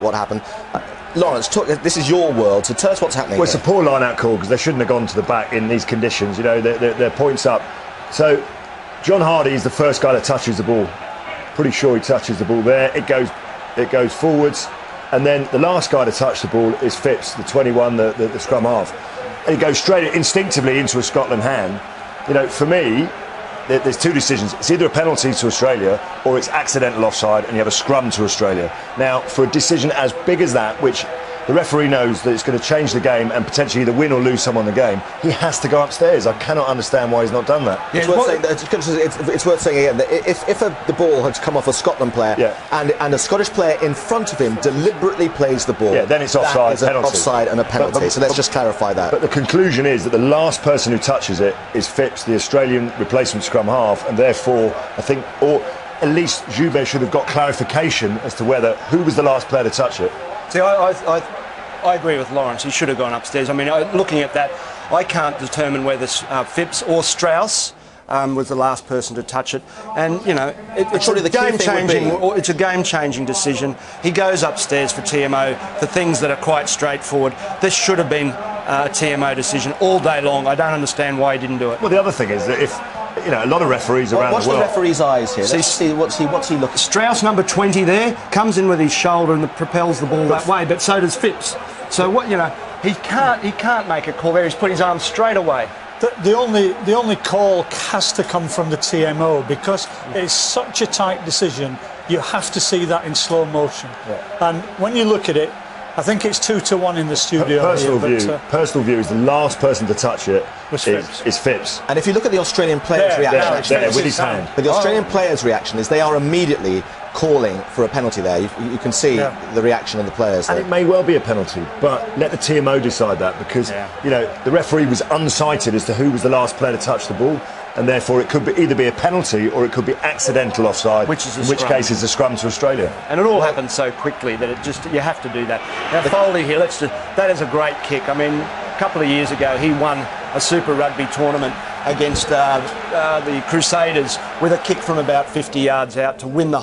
what happened. Lawrence, this is your world, so tell us what's happening. Well, it's a poor line-out call because they shouldn't have gone to the back in these conditions. You know, they're points up. So John Hardy is the first guy that touches the ball. Pretty sure he touches the ball there. It goes forwards, and then the last guy to touch the ball is Phipps, the 21, the scrum half. And he goes straight instinctively into a Scotland hand. You know, for me, there's two decisions. It's either a penalty to Australia or it's accidental offside and you have a scrum to Australia. Now, for a decision as big as that, which the referee knows that it's going to change the game and potentially either win or lose someone the game, he has to go upstairs. I cannot understand why he's not done that. Yeah, it's worth saying again that if the ball had come off a Scotland player and a Scottish player in front of him deliberately plays the ball, then it's offside, that is offside and a penalty. So let's just clarify that. But the conclusion is that the last person who touches it is Phipps, the Australian replacement scrum half, and therefore I think, or at least Joubert should have got clarification as to who was the last player to touch it. See, I agree with Lawrence. He should have gone upstairs. I mean, looking at that, I can't determine whether Phipps or Strauss was the last person to touch it. And, you know, it's a game-changing decision. He goes upstairs for TMO for things that are quite straightforward. This should have been a TMO decision all day long. I don't understand why he didn't do it. Well, the other thing is that if, you know, a lot of referees around the world... Watch the referee's eyes here. Let's see what's he looking... Strauss, number 20 there, comes in with his shoulder and propels the ball that way, but so does Phipps. So, what, you know, he can't make a call there. He's put his arm straight away. The only call has to come from the TMO because it's such a tight decision. You have to see that in slow motion. Yeah. And when you look at it, I think it's 2-1 in the studio. Personal view is the last person to touch it is Phipps. And if you look at the Australian players' reaction, with his hand. But the Australian players' reaction is they are immediately calling for a penalty there. You can see the reaction of the players. And it may well be a penalty, but let the TMO decide that because you know the referee was unsighted as to who was the last player to touch the ball. And therefore it could either be a penalty or it could be accidental offside, in which case it's a scrum to Australia. And it all happened so quickly that you have to do that. Now Foley here, that is a great kick. I mean, a couple of years ago he won a Super Rugby tournament against the Crusaders with a kick from about 50 yards out to win the